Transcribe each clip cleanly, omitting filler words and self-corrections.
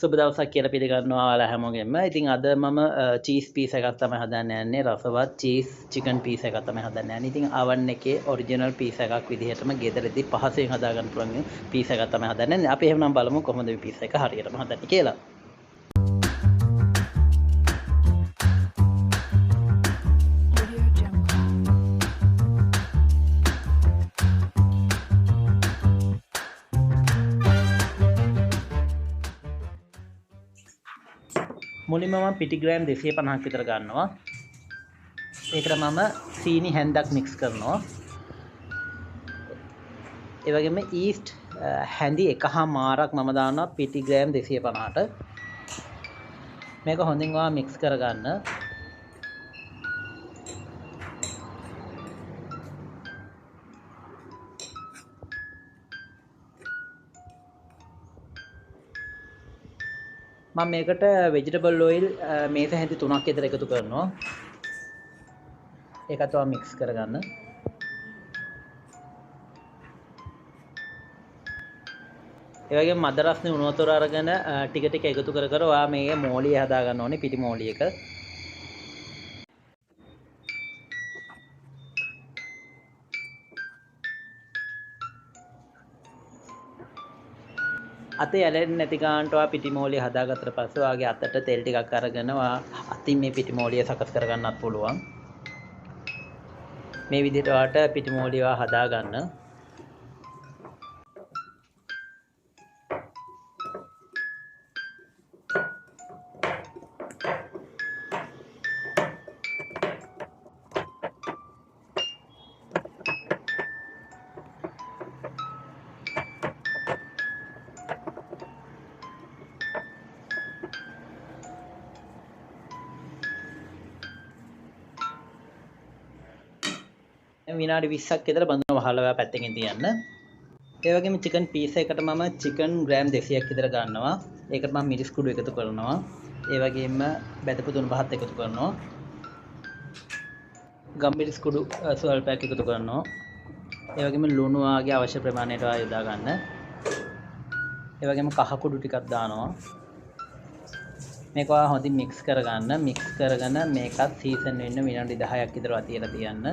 සුබ දවසක් කියලා පිළිගන්නවා ඔයාලා හැමෝගෙම. ඉතින් අද මම චීස් පීස් එකක් තමයි හදන්න යන්නේ. රසවත් චීස් චිකන් පීස් එකක් තමයි හදන්න යන්නේ. ඉතින් oven එකේ ඔරිජිනල් පීස් එකක් විදිහටම ගෙදරදී පහසෙන් හදාගන්න පුළුවන් පීස් එකක් තමයි හදන්න යන්නේ. අපි එහෙනම් බලමු කොහොමද මේ පීස් එක හරියටම හදන්නේ කියලා. මුලින්ම මම පිටි ග්‍රෑම් 250ක් විතර ගන්නවා. ඒකට මම සීනි හැන්දක් මික්ස් කරනවා. ඒ වගේම ඊස්ට් හැඳි එකහමාරක් මම දානවා පිටි ග්‍රෑම් 250ට. මේක හොඳින් ඔයා මික්ස් කරගන්න. මම මේකට vegetable oil මේස හැඳි 3ක් විතර එකතු කරනවා. ඒකත් ඔයා මික්ස් කරගන්න. ඒ වගේම මද රස්නේ උණු වතුර අරගෙන ටික ටික එකතු කර කර ඔයා මේ මෝලිය හදා ගන්න ඕනේ පිටි මෝලියක. අතේ ඇලෙන්නේ නැති ගන්නට ඔයා පිටි මෝලිය හදාගත්තට පස්සේ ඔයාගේ අතට තෙල් ටිකක් අරගෙන ඔයා අතින් මේ පිටි මෝලිය සකස් කරගන්නත් පුළුවන්. මේ විදිහට ඔයාට පිටි මෝලිය ඔයා හදා ගන්න. විනාඩි 20ක් විතර බඳුන වහලා ඔයා පැත්තකින් තියන්න. ඒ වගේම චිකන් පීස් එකකට මම චිකන් ග්‍රෑම් 200ක් විතර ගන්නවා. ඒකට මම මිරිස් කුඩු එකතු කරනවා. ඒ වගේම බැදපු තුන් පහත් එකතු කරනවා. ගම්මිරිස් කුඩු ස්වල්පයක් එකතු කරනවා. ඒ වගේම ලුණු ආගේ අවශ්‍ය ප්‍රමාණයට ඔයා යොදා ගන්න. ඒ වගේම කහ කුඩු ටිකක් දානවා. මේක ඔයා හොඳින් මික්ස් කරගන්න. මික්ස් කරගෙන මේකත් සීසන් වෙන්න විනාඩි 10ක් විතර තියලා තියන්න.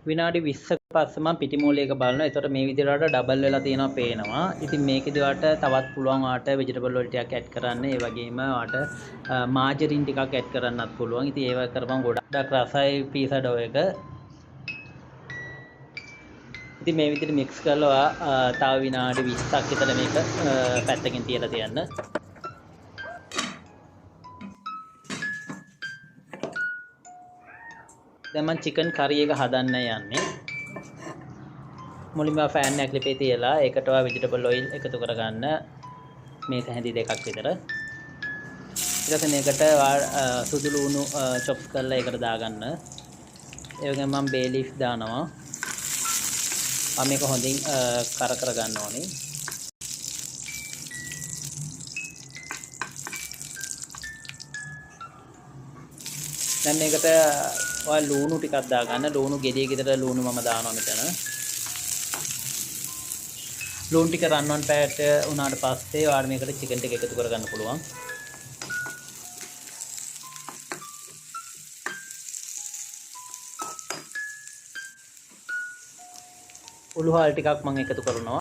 විනාඩි 20ක පස්සේ මම පිටි මෝලියක බලනවා. ඒතකොට මේ විදිහට ඩබල් වෙලා තියෙනවා පේනවා. ඉතින් මේකේදී ඔයාට තවත් පුළුවන් ඔයාට vegetable oil ටිකක් ඇඩ් කරන්න. ඒ වගේම ඔයාට මාජරින් ටිකක් ඇඩ් කරන්නත් පුළුවන්. ඉතින් ඒව කරපම් ගොඩක් රසයි පීසා ඩෝ එක. ඉතින් මේ විදිහට මික්ස් කරලා ඔයා තව විනාඩි 20ක් විතර මේක පැත්තකින් තියලා තියන්න. දැන් මම චිකන් කරි එක හදන්න යන්නේ. මුලින්ම ෆෑන් එකක් ලිපේ තියලා ඒකට ඔයා vegetable oil එකතු කරගන්න මේක හැඳි දෙකක් විතර. ඊට පස්සේ මේකට සුදු ලුණු චොප්ස් කරලා ඒකට දාගන්න. ඒ වගේම මම bay leaf දානවා. මේක හොඳින් කර ගන්න ඕනේ. දැන් මේකට ඔයා ලුණු ටිකක් දාගන්න. ලුණු ගෙඩියක විතර ලුණු මම දානවා මෙතන. ලුණු ටික රන්වන් පැයට උනාට පස්සේ ඔයාලා මේකට චිකන් ටික එකතු කරගන්න පුළුවන්. උළුහල් ටිකක් මම එකතු කරනවා.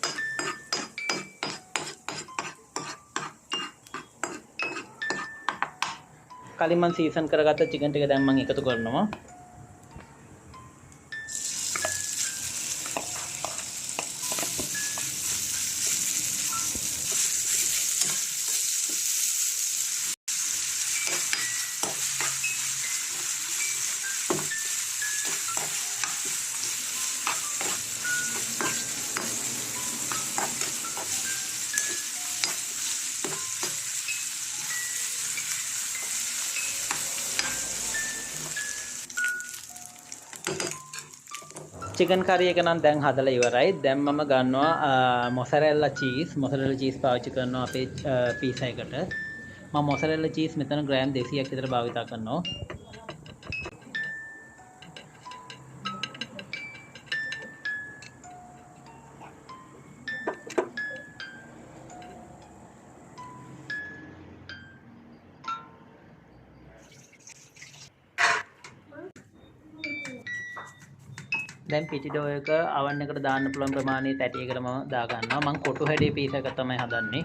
කලින් මම සීසන් කරගත්ත චිකන් ටික දැන් මම එකතු කරනවා. චිකන් කරි එක නම් දැන් හදලා ඉවරයි. දැන් මම ගන්නවා මොසරෙල්ලා චීස් පාවිච්චි කරනවා අපේ පීසා එකට. මම මොසරෙල්ලා චීස් මෙතන ග්‍රෑම් 200ක් විතර භාවිතා කරනවා. දැන් පිටි ඩෝ එක අවන් එකට දාන්න පුළුවන් ප්‍රමාණයේ තැටියකට මම දා ගන්නවා. මම කොටු හැඩේ පීස් එක තමයි හදන්නේ.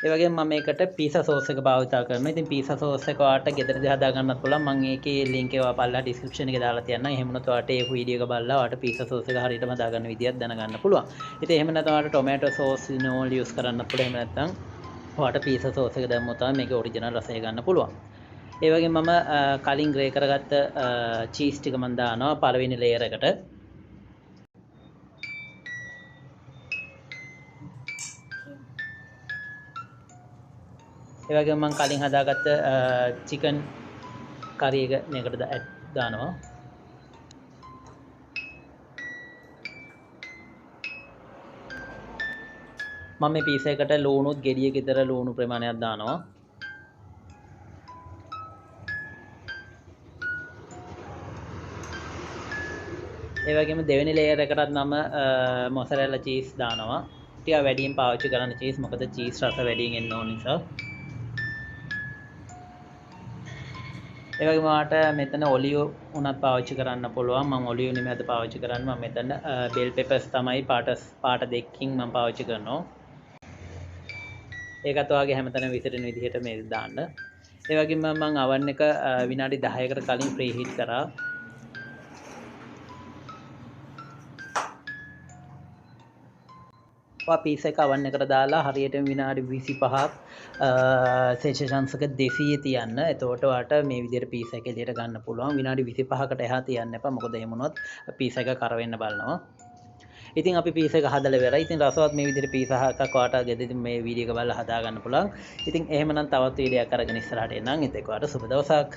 ඒ වගේම මම මේකට පීසා සෝස් එක භාවිතා කරනවා. ඉතින් පීසා සෝස් එක ඔයාලට ගෙදරදී හදා ගන්නත් පුළුවන්. මම ඒකේ ලින්ක් එක ඔයා පල්ලා ඩිස්ක්‍රිප්ෂන් එකේ දාලා තියන්නම්. එහෙම වුණොත් ඔයාලට ඒ වීඩියෝ එක බලලා ඔයාලට පීසා සෝස් එක හරියටම හදා ගන්න විදියක් දැනගන්න පුළුවන්. ඉතින් එහෙම නැත්නම් ඔයාලට ටොමැටෝ සෝස් නෝල් යූස් කරන්නත් පුළුවන්. එහෙම නැත්නම් ඔයාලට පීසා සෝස් එක දැම්මොත් තමයි මේකේ ඔරිජිනල් රසය ගන්න පුළුවන්. ඒ වගේම මම කලින් ග්‍රේ කරගත්ත චීස් ටික මම දානවා පළවෙනි ලේයර් එකට. ඒ වගේම මම කලින් හදාගත්ත චිකන් කරි එක මේකට දානවා. මම මේ පීස් එකට ලුණුත් ගෙඩියක විතර ලුණු ප්‍රමාණයක් දානවා. ඒ වගේම දෙවෙනි ලේයර් එකටත් මම මොසරෙල්ලා චීස් දානවා. ටිකක් වැඩියෙන් පාවිච්චි කරන්න චීස් මොකද චීස් රස වැඩියෙන් එන්න ඕන නිසා. ඒ වගේම ඔයාලට මෙතන ඔලිව් උනත් පාවිච්චි කරන්න පුළුවන්. මම ඔලිව් නෙමෙයි අද පාවිච්චි කරන්නේ. මම මෙතන බෙල් පෙපර්ස් තමයි පාට දෙකකින් මම පාවිච්චි කරනවා. ඒකත් ඔයාගේ හැමතැනම විසිරෙන විදිහට මේක දාන්න. ඒ වගේම මම අවන් එක විනාඩි 10කට කලින් ප්‍රී හීට් කරා. පීස් එක අවන් එකට දාලා හරියටම විනාඩි 25ක් සෙල්සියස් එක 200 තියන්න. එතකොට ඔයාලට මේ විදිහට පීස් එක එළියට ගන්න පුළුවන්. විනාඩි 25කට එහා තියන්න එපා. මොකද එහෙම වුණොත් පීස් එක කර වෙන්න බලනවා. ඉතින් අපි පීස් එක හදලා ඉවරයි. ඉතින් රසවත් මේ විදිහට පීස් එකක් ඔයාලට ගෙදරින් මේ වීඩියෝ එක බලලා හදා ගන්න පුළුවන්. ඉතින් එහෙමනම් තවත් වීඩියෝයක් අරගෙන ඉස්සරහට එන්නම්. ඒත් එක්ක ඔයාලට සුබ දවසක්.